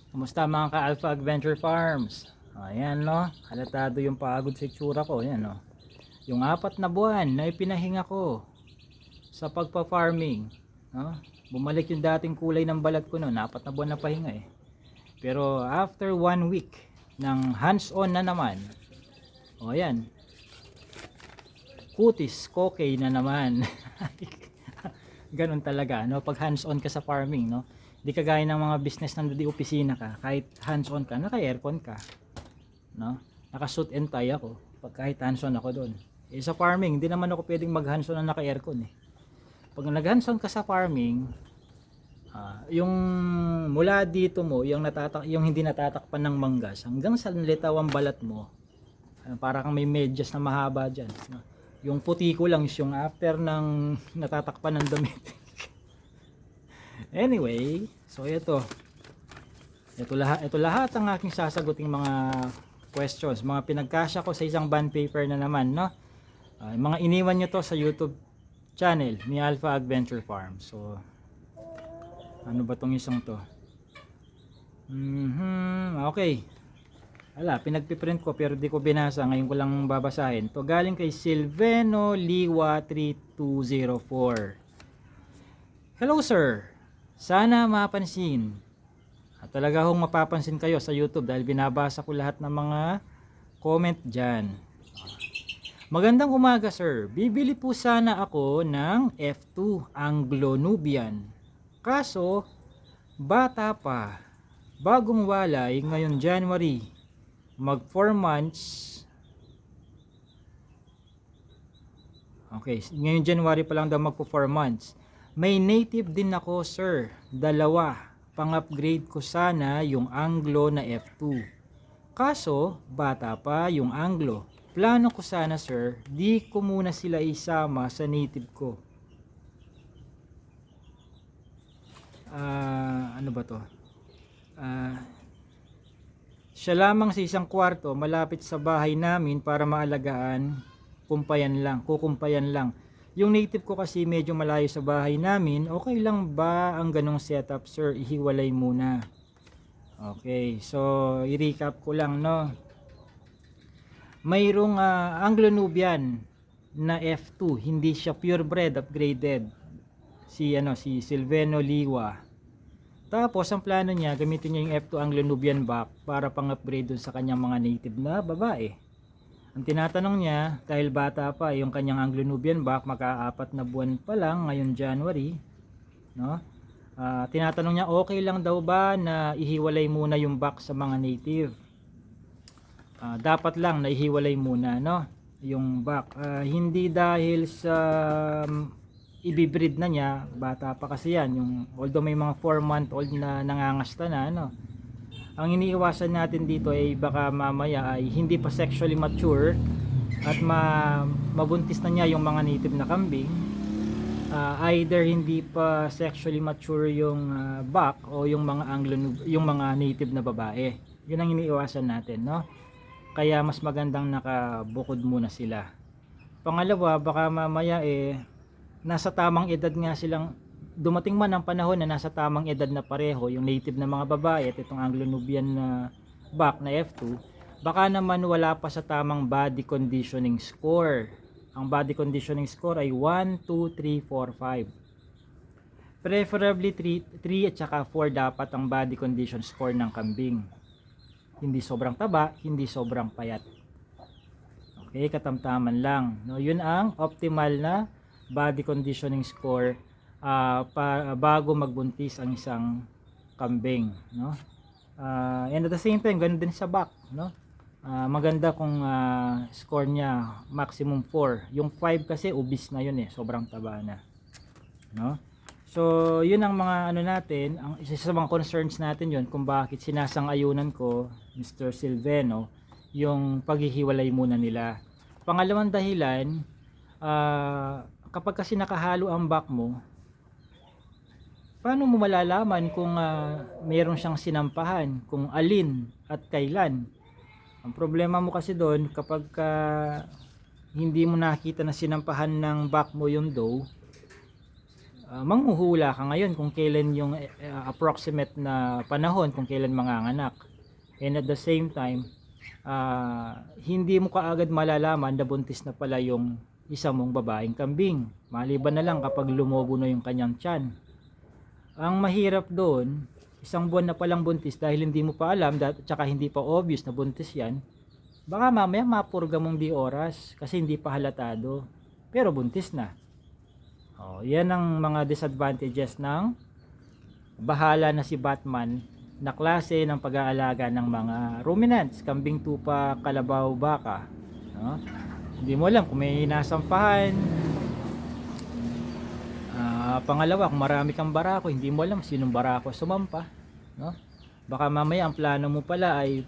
Kumusta mga ka-Alpha Adventure Farms? Ayan no, halatado yung pagod sa itsura ko. Ayan no, yung 4 na buwan na ipinahinga ko sa pagpa-farming, no? Bumalik yung dating kulay ng balat ko noon. 4 na buwan na pahinga eh. Pero after 1 week ng hands-on na naman, o ayan, kutis, kokay na naman. Ganun talaga, no? Pag hands-on ka sa farming, no? Di kagaya ng mga business na di opisina ka, kahit hands-on ka, naka-aircon ka, no? Naka-suit and tie ako, pag kahit hands-on ako doon. Eh, sa farming, hindi naman ako pwedeng mag-hands-on na naka-aircon eh. Pag nag-hands-on ka sa farming, yung mula dito mo, yung hindi natatakpan ng manggas, hanggang sa litaw ang balat mo, para kang may medyas na mahaba dyan, no? Yung puti ko lang yung after ng natatakpan ng damit. Anyway, so ito lahat ang aking sasaguting mga questions, mga pinagkasya ko sa isang bond paper na naman, no? Mga iniwan nyo to sa YouTube channel ni Alpha Adventure Farm. So ano ba tong isang to? Okay. Wala, pinagpiprint ko pero di ko binasa, ngayon ko lang babasahin. To galing kay Silveno Liwa 3204. Hello sir, sana mapansin. At talaga hong mapapansin kayo sa YouTube dahil binabasa ko lahat ng mga comment dyan. Magandang umaga sir, bibili po sana ako ng F2 Anglo-Nubian. Kaso, bata pa, bagong walay ngayon January, mag 4 months. Okay, ngayon January pa lang daw magpo 4 months. May native din ako sir, 2. Pang-upgrade ko sana yung Anglo na F2. Kaso, bata pa yung Anglo. Plano ko sana sir, di ko muna sila isama sa native ko. Ano ba to? Siya lamang sa isang kwarto malapit sa bahay namin para maalagaan, kukumpayan lang. Yung native ko kasi medyo malayo sa bahay namin. Okay lang ba ang ganong setup sir? Ihiwalay muna. Okay, so i-recap ko lang, no. Mayroong Anglo-Nubian na F2, hindi siya purebred upgraded. Si Silveno Liwa. Tapos ang plano niya, gamitin niya yung F2 Anglo-Nubian back para pang-upgrade dun sa kanyang mga native na babae. Ang tinatanong niya, dahil bata pa yung kanyang Anglo-Nubian back, maka-4 na buwan pa lang ngayon January, no? Tinatanong niya, okay lang daw ba na ihiwalay muna yung back sa mga native? Dapat lang na ihiwalay muna, no? Yung back. Hindi dahil sa ibibreed na niya, bata pa kasi yan, yung although may mga 4-month-old na nangangasta na, ano, ang iniiwasan natin dito ay baka mamaya ay hindi pa sexually mature at mabuntis na niya yung mga native na kambing. Either hindi pa sexually mature yung buck o yung mga yung mga native na babae. Yun ang iniiwasan natin, no? Kaya mas magandang nakabukod muna sila. Pangalawa, baka mamaya nasa tamang edad nga silang, dumating man ang panahon na nasa tamang edad na pareho yung native na mga babae at itong Anglo-Nubian na back na F2, baka naman wala pa sa tamang body conditioning score. Ang body conditioning score ay 1, 2, 3, 4, 5. Preferably 3 at saka 4 dapat ang body condition score ng kambing. Hindi sobrang taba, hindi sobrang payat. Okay, katamtaman lang, no? Yun ang optimal na body conditioning score bago magbuntis ang isang kambing, no? And at the same time, ganun din sa back, no? Maganda kung score niya maximum 4. Yung 5 kasi obese na yun sobrang taba na, no? So yun ang mga ano natin, ang isa sa mga concerns natin yun kung bakit sinasang-ayunan ko, Mr. Silveno, yung paghihiwalay muna nila. Pangalawang dahilan, kapag kasi nakahalo ang back mo, paano mo malalaman kung mayroon siyang sinampahan, kung alin at kailan? Ang problema mo kasi doon, kapag hindi mo nakita na sinampahan ng back mo yung doe, manghuhula ka ngayon kung kailan yung approximate na panahon kung kailan manganganak. And at the same time, hindi mo kaagad malalaman na buntis na pala yung isa mong babaeng kambing. Maliban na lang kapag lumobo na yung kanyang tiyan. Ang mahirap doon, isang buwan na palang buntis dahil hindi mo pa alam, tsaka hindi pa obvious na buntis yan, baka mamaya mapurga mong di oras kasi hindi pa halatado. Pero buntis na. Yan ang mga disadvantages ng bahala na si Batman na klase ng pag-aalaga ng mga ruminants, kambing, tupa, kalabaw, baka. Hindi mo alam kung may nasampahan. Pangalawa, kung marami kang barako, hindi mo alam sinong barako sumampa. Baka mamaya ang plano mo pala ay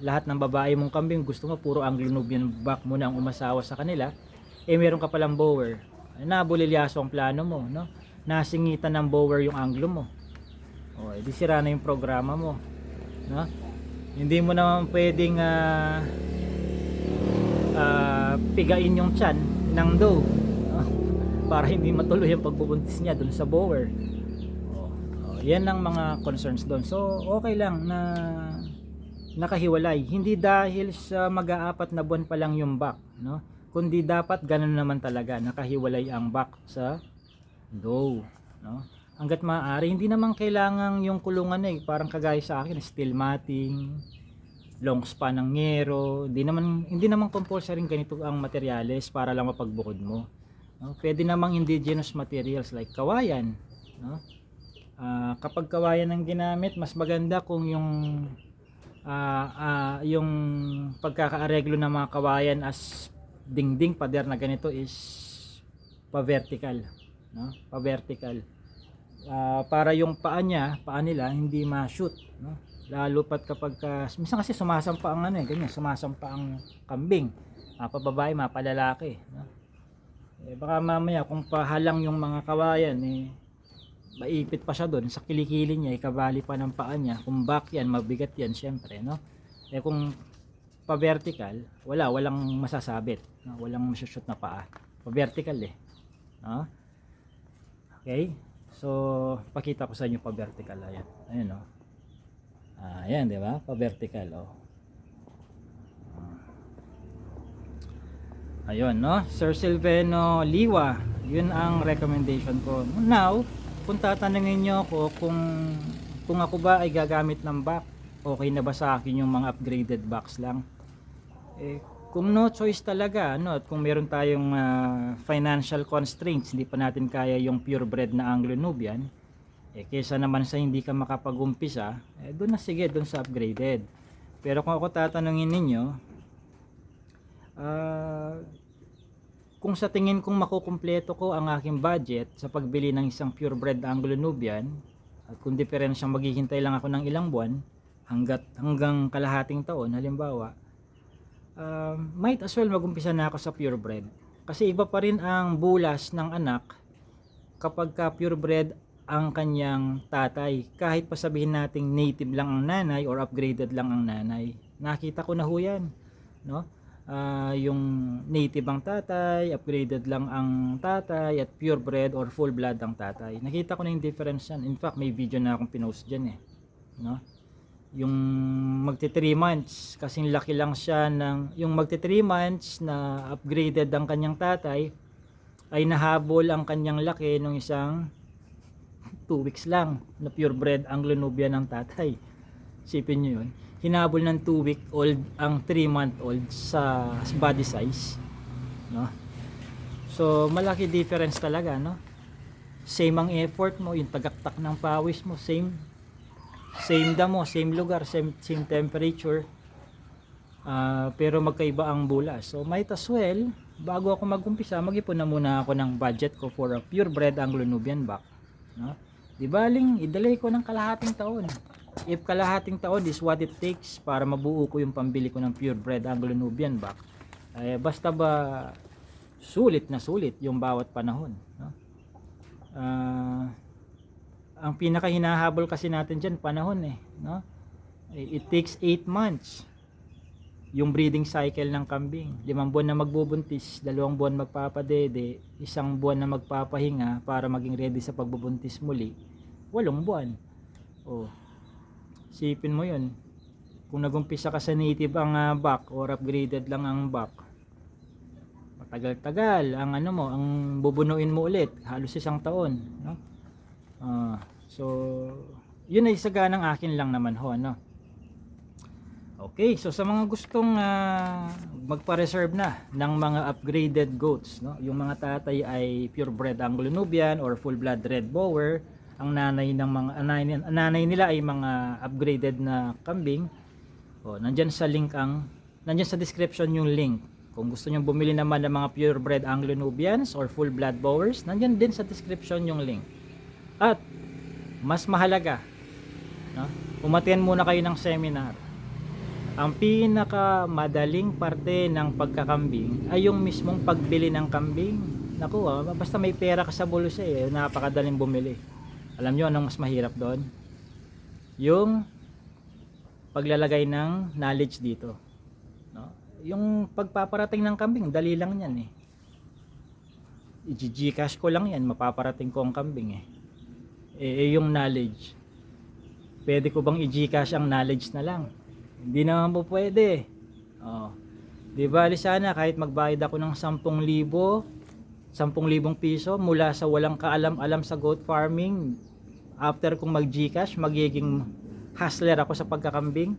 lahat ng babae mong kambing gusto mo puro Anglo-Nubian buck mo na ang umasawa sa kanila, meron ka palang bower. Nabulilyaso ang plano mo, nasingitan ng bower yung Anglo mo. Di sira na yung programa mo, hindi mo naman pwedeng pigain yung tiyan ng doe, para hindi matuloy yung pagbubuntis niya dun sa bower. Yan ang mga concerns doon. So okay lang na nakahiwalay, hindi dahil sa mag-aapat na buwan pa lang yung buck, kundi dapat ganun naman talaga, nakahiwalay ang buck sa doe, hanggat maaari. Hindi naman kailangan yung kulungan parang kagaya sa akin, steel matting, long span ng ngero. Hindi naman compulsory ganito ang materyales para lang mapagbukod mo, pwede namang indigenous materials like kawayan, kapag kawayan ang ginamit, mas maganda kung yung pagkakaareglo ng mga kawayan as dingding pader na ganito is pa-vertical, pa-vertical, para yung paa nila hindi ma-shoot, lalo pat kapag minsan kasi sumasampa ang ganyan, sumasampa ang kambing, pababae, mapalalaki, baka mamaya kung pahalang yung mga kawayan, maipit pa siya doon sa kilikili niya, ikabali pa ng paa niya. Kung back yan, mabigat yan syempre, kung pa-vertical, walang masasabit, walang masushoot na paa, pa-vertical okay. So pakita ko sa inyo pa-vertical. Ayan ayan, di ba, pa-vertical. Ayun, Sir Silveno Liwa, yun ang recommendation ko. Now kung tatanungin nyo ako kung ako ba ay gagamit ng back, okay na ba sa akin yung mga upgraded backs lang, kung no choice talaga, at kung meron tayong financial constraints, hindi pa natin kaya yung purebred na Anglo-Nubian, kesa naman sa hindi ka makapag-umpisa, doon na, sige, doon sa upgraded. Pero kung ako tatanungin ninyo, kung sa tingin kong makukumpleto ko ang aking budget sa pagbili ng isang purebred Anglo-Nubian, at kung diferensyang maghihintay lang ako ng ilang buwan hanggang kalahating taon halimbawa, might as well magumpisa na ako sa purebred. Kasi iba pa rin ang bulas ng anak kapag ka purebred ang kanyang tatay, kahit pa sabihin nating native lang ang nanay or upgraded lang ang nanay. Nakita ko na ho yan, yung native ang tatay, upgraded lang ang tatay, at purebred or full blood ang tatay. Nakita ko na yung difference yan. In fact, may video na akong pinost dyan yung magti 3 months, kasing laki lang siya yung magti 3 months na upgraded ang kanyang tatay ay nahabol ang kanyang laki nung isang 2 weeks lang na purebred Anglo-Nubian ng tatay. Isipin nyo yun, hinabol ng 2-week-old ang 3-month-old sa body size, so malaki difference talaga, same ang effort mo, yung tagaktak ng pawis mo, same damo, same lugar, same temperature, pero magkaiba ang bulas. So might as well, bago ako mag-umpisa, mag-ipon na muna ako ng budget ko for a purebred Anglo-Nubian buck, di baling i-delay ko ng kalahating taon. If kalahating taon is what it takes para mabuo ko yung pambili ko ng purebred Anglo-Nubian buck, basta ba sulit na sulit yung bawat panahon, ang pinaka hinahabol kasi natin dyan panahon, it takes 8 months yung breeding cycle ng kambing. 5 buwan na magbubuntis, 2 buwan magpapadede, 1 buwan na magpapahinga para maging ready sa pagbubuntis muli, 8 buwan. Oh, sipin mo yun. Kung nagumpisa ka sa native ang buck or upgraded lang ang buck, matagal-tagal ang ano mo, ang bubunuin mo ulit, halos 1 taon, no? So, yun ay saganang akin lang naman ho, no? Okay, so sa mga gustong magpa-reserve na ng mga upgraded goats, no? Yung mga tatay ay purebred Anglo-Nubian or full-blood Red Boer, ang nanay ng mga nanay nila ay mga upgraded na kambing. O, nandiyan sa description yung link. Kung gusto niyo bumili naman ng mga purebred Anglo-Nubians or full-blood Boers, nandiyan din sa description yung link. At mas mahalaga, no? Umattend muna kayo ng seminar. Ang pinaka madaling parte ng pagkakambing ay yung mismong pagbili ng kambing. Naku, basta may pera ka sa bulsa napakadaling bumili. Alam nyo anong mas mahirap doon? Yung paglalagay ng knowledge dito, no? Yung pagpaparating ng kambing, dali lang yan i-Gcash ko lang yan, mapaparating ko ang kambing yung knowledge, pwede ko bang i-Gcash ang knowledge na lang? Hindi naman po pwede. Di ba, sana kahit magbayad ako ng 10,000 piso mula sa walang kaalam-alam sa goat farming, after kong mag-Gcash, magiging hustler ako sa pagkakambing.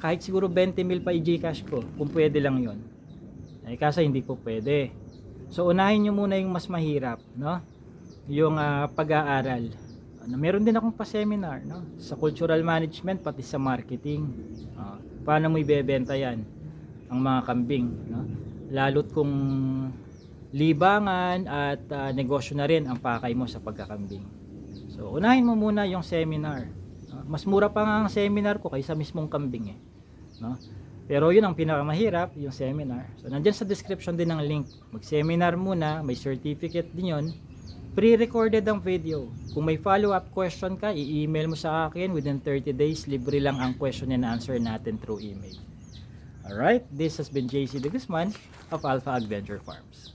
Kahit siguro 20,000 pa i-Gcash ko, kung pwede lang yon. Kasi hindi po pwede. So unahin nyo muna yung mas mahirap, no? Yung pag-aaral. Meron din akong pa-seminar, no? Sa cultural management pati sa marketing. Paano mo ibebenta yan ang mga kambing, no? Lalo't kung libangan at negosyo na rin ang pakay mo sa pagkakambing. So unahin mo muna yung seminar, no? Mas mura pa nga ang seminar ko kaysa mismong kambing no? Pero yun ang pinakamahirap, yung seminar. So nandiyan sa description din ng link. Mag-seminar muna, may certificate din yun. Pre-recorded ang video. Kung may follow-up question ka, i-email mo sa akin within 30 days. Libre lang ang question and answer natin through email. Alright, this has been JC De Guzman of Alpha Adventure Farms.